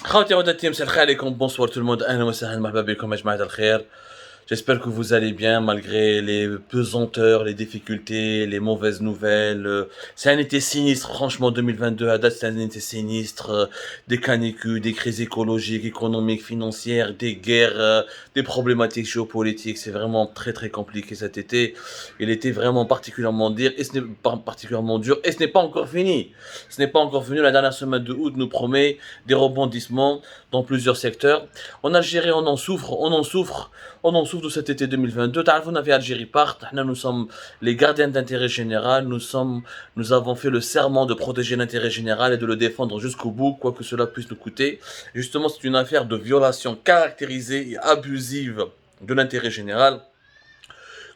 خوتي وداتي مساء الخير عليكم بونسوار tout le monde اهلا وسهلا مرحبا بكم يا جماعة الخير. J'espère que vous allez bien malgré les pesanteurs, les difficultés, les mauvaises nouvelles. C'est un été sinistre, franchement 2022 à date c'est un été sinistre. Des canicules, des crises écologiques, économiques, financières, des guerres, des problématiques géopolitiques. C'est vraiment très très compliqué cet été. Il était vraiment particulièrement dur et ce n'est pas particulièrement dur et ce n'est pas encore fini. Ce n'est pas encore fini. La dernière semaine de août nous promet des rebondissements dans plusieurs secteurs. En Algérie on en souffre, de cet été 2022. Vous n'avez Algérie part. Nous sommes les gardiens d'intérêt général. Nous avons fait le serment de protéger l'intérêt général et de le défendre jusqu'au bout, quoi que cela puisse nous coûter. Justement, c'est une affaire de violation caractérisée et abusive de l'intérêt général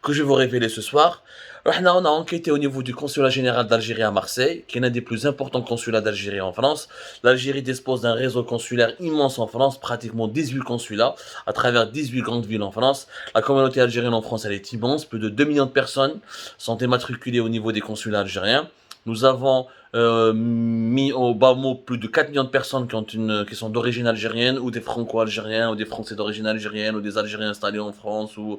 que je vais vous révéler ce soir. On a enquêté au niveau du consulat général d'Algérie à Marseille, qui est l'un des plus importants consulats d'Algérie en France. L'Algérie dispose d'un réseau consulaire immense en France, pratiquement 18 consulats, à travers 18 grandes villes en France. La communauté algérienne en France, elle est immense. Plus de 2 millions de personnes sont immatriculées au niveau des consulats algériens. Nous avons mis au bas mot plus de 4 millions de personnes qui sont d'origine algérienne, ou des franco-algériens, ou des français d'origine algérienne, ou des Algériens installés en France, ou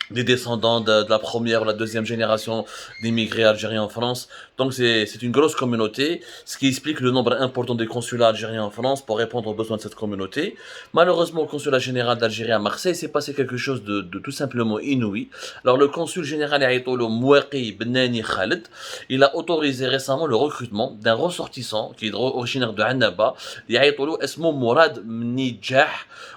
des descendants de la première ou la deuxième génération d'immigrés algériens en France. Donc c'est une grosse communauté, ce qui explique le nombre important des consulats algériens en France pour répondre aux besoins de cette communauté. Malheureusement, au consulat général d'Algérie à Marseille, s'est passé quelque chose de tout simplement inouï. Alors le consul général Aïtolo Mouaki Benani Khaled, il a autorisé récemment le recrutement d'un ressortissant qui est originaire de Annaba, Aïtolo Esmo Mourad Mnidjah.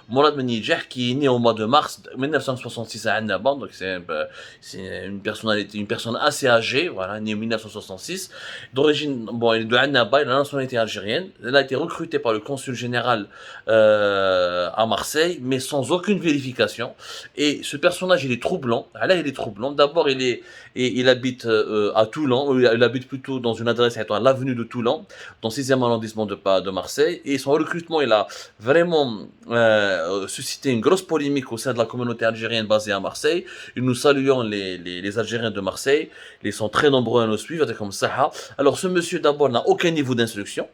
Mourad Mnidjah qui est né au mois de mars 1966 à Annaba. Donc c'est une personne assez âgée, voilà, né en 1966, d'origine, bon, il est de Annaba, il a la nationalité algérienne. Elle a été recrutée par le consul général à Marseille, mais sans aucune vérification. Et ce personnage, il est troublant. Là, il est troublant. D'abord, il habite à Toulon, il habite plutôt dans une adresse à l'avenue de Toulon, dans le 6e arrondissement de Marseille. Et son recrutement, il a vraiment suscité une grosse polémique au sein de la communauté algérienne basée à Marseille. Et nous saluons les Algériens de Marseille. Ils sont très nombreux à nous suivre, comme ça. Alors ce monsieur d'abord n'a aucun niveau d'instruction.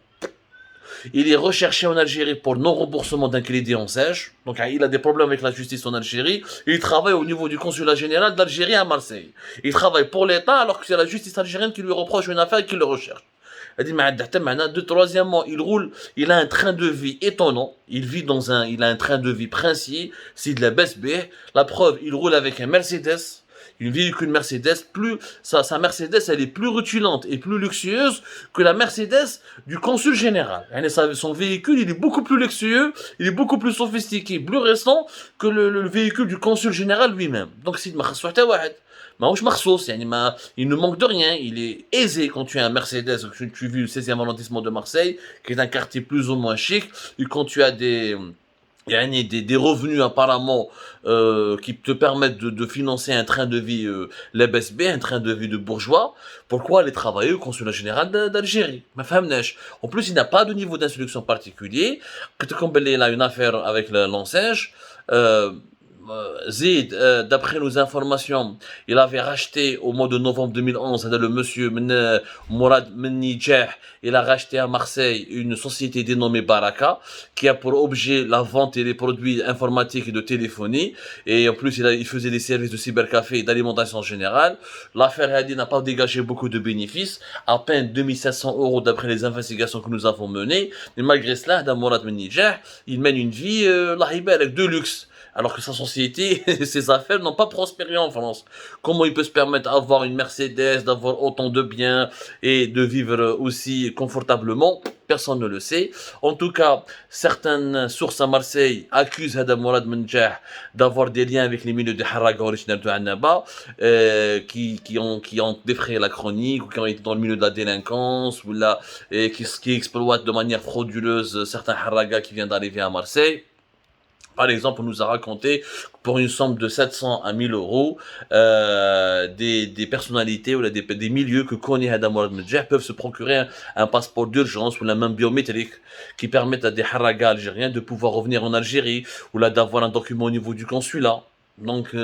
Il est recherché en Algérie pour non-remboursement d'un crédit en sèche. Donc il a des problèmes avec la justice en Algérie. Il travaille au niveau du consulat général d'Algérie à Marseille. Il travaille pour l'État alors que c'est la justice algérienne qui lui reproche une affaire et qui le recherche. Troisièmement, il a un train de vie étonnant. Il a un train de vie princier, c'est de la BSB. La preuve, il roule avec un Mercedes, une véhicule Mercedes. Sa Mercedes, elle est plus rutulante et plus luxueuse que la Mercedes du consul général. Son véhicule, il est beaucoup plus luxueux, il est beaucoup plus sophistiqué, plus récent que le véhicule du consul général lui-même. Donc c'est il ne manque de rien, il est aisé quand tu as un Mercedes, tu vis le 16e arrondissement de Marseille, qui est un quartier plus ou moins chic, et quand tu as des revenus apparemment qui te permettent de financer un train de vie l'EBSB, un train de vie de bourgeois, pourquoi aller travailler au consulat général d'Algérie? En plus, il n'a pas de niveau d'instruction particulier. Il a une affaire avec l'enseigne. Zid, d'après nos informations, il avait racheté au mois de novembre 2011, le monsieur Mourad Mnidjah, il a racheté à Marseille une société dénommée Baraka, qui a pour objet la vente des produits informatiques et de téléphonie, et en plus il faisait des services de cybercafé et d'alimentation générale. L'affaire Hadi n'a pas dégagé beaucoup de bénéfices, à peine 2700 € d'après les investigations que nous avons menées, mais malgré cela, Mourad Mnidjah, il mène une vie avec de luxe. Alors que sa société et ses affaires n'ont pas prospéré en France. Comment il peut se permettre d'avoir une Mercedes, d'avoir autant de biens et de vivre aussi confortablement? Personne ne le sait. En tout cas, certaines sources à Marseille accusent Hada Mourad Mnidjah d'avoir des liens avec les milieux de Harraga originaires de Annaba, qui ont défrayé la chronique, ou qui ont été dans le milieu de la délinquance, ou là, qui exploitent de manière frauduleuse certains Harraga qui viennent d'arriver à Marseille. Par exemple, on nous a raconté pour une somme de 700 à 1000 €, des personnalités ou des milieux que connaît Hada Mourad Mnidjah peuvent se procurer un passeport d'urgence ou la même biométrique qui permettent à des haragas algériens de pouvoir revenir en Algérie ou là d'avoir un document au niveau du consulat. Donc,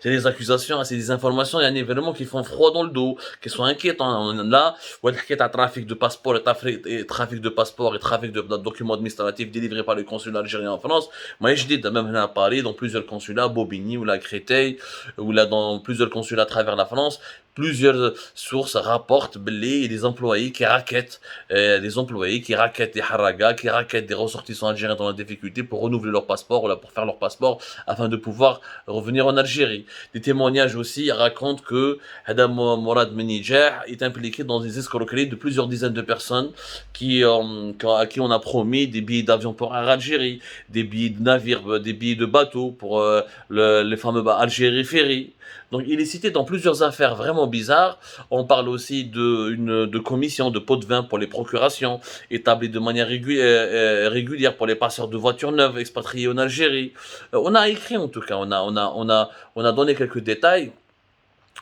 c'est des accusations, c'est des informations, il y a vraiment qui font froid dans le dos, qui sont inquiétants. Là, on a un trafic de passeports et trafic de passeports et trafic de documents administratifs délivrés par le consulat algérien en France. Moi, je dis, même à Paris, dans plusieurs consulats, Bobigny ou la Créteil, ou là, dans plusieurs consulats à travers la France, plusieurs sources rapportent des employés qui raquettent, des haragas, qui raquettent des ressortissants algériens dans la difficulté pour renouveler leur passeport ou là, pour faire leur passeport afin de pouvoir revenir en Algérie. Des témoignages aussi racontent que Hadam Mourad Menidjah est impliqué dans des escroqueries de plusieurs dizaines de personnes à qui on a promis des billets d'avion pour Air Algérie, des billets de navire, des billets de bateau pour les fameux Algérie Ferry. Donc il est cité dans plusieurs affaires vraiment bizarres. On parle aussi de commission de pots de vin pour les procurations, établies de manière régulière pour les passeurs de voitures neuves expatriés en Algérie. On a écrit en tout cas, on a donné quelques détails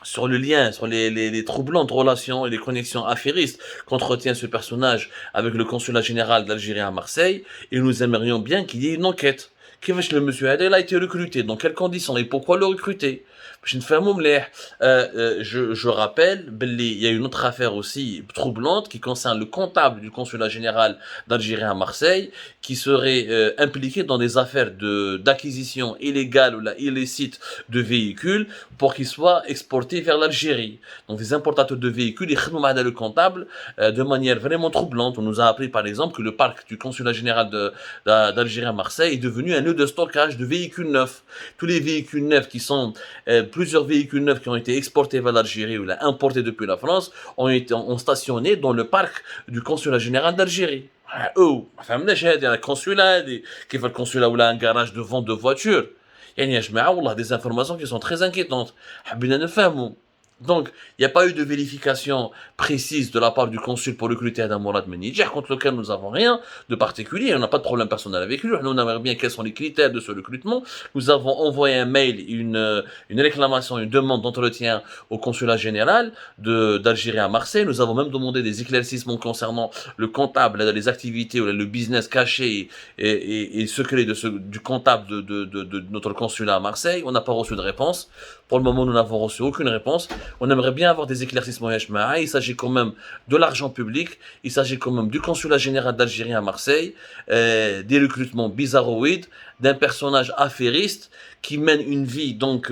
sur le lien, sur les troublantes relations et les connexions affairistes qu'entretient ce personnage avec le consulat général d'Algérie à Marseille, et nous aimerions bien qu'il y ait une enquête. كيفاش le monsieur Adel a été recruté, dans quelles conditions et pourquoi le recruter. Je rappelle, il y a une autre affaire aussi troublante qui concerne le comptable du consulat général d'Algérie à Marseille, qui serait impliqué dans des affaires d'acquisition illégale ou illicite de véhicules pour qu'ils soient exportés vers l'Algérie. Donc des importateurs de véhicules, ils ont le comptable de manière vraiment troublante. On nous a appris par exemple que le parc du consulat général d'Algérie à Marseille est devenu un lieu de stockage de véhicules neufs. Tous les véhicules neufs qui sont plusieurs véhicules neufs qui ont été exportés vers l'Algérie ou importés depuis la France ont stationné dans le parc du consulat général d'Algérie. Oh, le consulat, qui fait le consulat ou un garage de vente de voitures. Il y a des informations qui sont très inquiétantes. Donc, il n'y a pas eu de vérification précise de la part du consul pour recruter Adam Mourad Menidjah, contre lequel nous n'avons rien de particulier. On n'a pas de problème personnel avec lui. Nous, on aimerait bien quels sont les critères de ce recrutement. Nous avons envoyé un mail, une réclamation, une demande d'entretien au consulat général d'Algérie à Marseille. Nous avons même demandé des éclaircissements concernant le comptable, les activités ou le business caché et secret du comptable de notre consulat à Marseille. On n'a pas reçu de réponse. Pour le moment, nous n'avons reçu aucune réponse. On aimerait bien avoir des éclaircissements. Il s'agit quand même de l'argent public, il s'agit quand même du consulat général d'Algérie à Marseille, des recrutements bizarroïdes, d'un personnage affairiste qui mène une vie, donc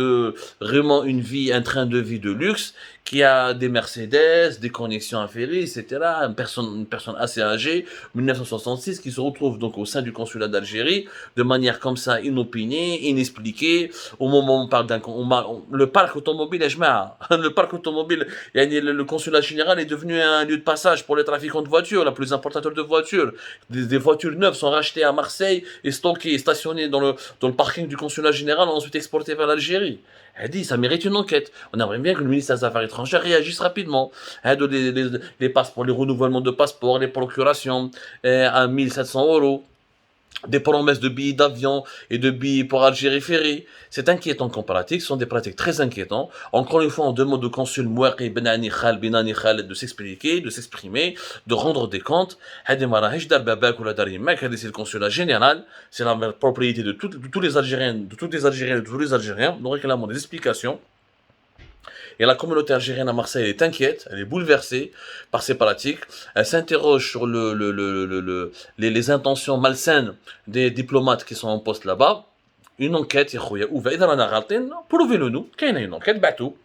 vraiment un train de vie de luxe, qui a des Mercedes, des connexions affairistes, etc. Une personne assez âgée, 1966, qui se retrouve donc au sein du consulat d'Algérie, de manière comme ça inopinée, inexpliquée. Au moment où on parle le parc automobile, le parc automobile, le consulat général est devenu un lieu de passage pour les trafiquants de voitures, la plus importateur de voitures. Des voitures neuves sont rachetées à Marseille et stockées et stationnées dans le parking du consulat général, ensuite exportées vers l'Algérie. Elle dit, ça mérite une enquête. On aimerait bien que le ministère des Affaires étrangères réagisse rapidement. Les passeports, les renouvellements de passeports, les procurations à 1700 €. Des promesses de billets d'avion et de billets pour Algérie Ferry. C'est inquiétant comparatif, ce sont des pratiques très inquiétantes. Encore une fois, on demande au consul Mouaki Benani Khaled de s'expliquer, de s'exprimer, de rendre des comptes. C'est le consulat général, c'est la propriété de tous les Algériens, de toutes les Algériennes et de tous les Algériens. Nous réclamons des explications. Et la communauté algérienne à Marseille est inquiète, elle est bouleversée par ces pratiques. Elle s'interroge sur les intentions malsaines des diplomates qui sont en poste là-bas. Une enquête, prouvez-le nous, qu'il y a une enquête, bateau.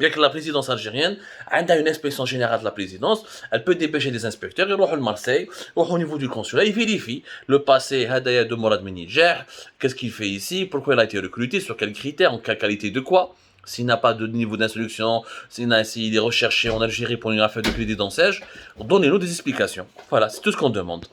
Il y a que la présidence algérienne a une inspection générale de la présidence, elle peut dépêcher des inspecteurs, ils vont à Marseille, au niveau du consulat, ils vérifient le passé Hadaya de Mourad Menidjah, qu'est-ce qu'il fait ici, pourquoi il a été recruté, sur quels critères, en quelle qualité de quoi. S'il n'a pas de niveau d'instruction, s'il est recherché en Algérie pour une affaire de crédit d'enseigne, donnez-nous des explications. Voilà, c'est tout ce qu'on demande.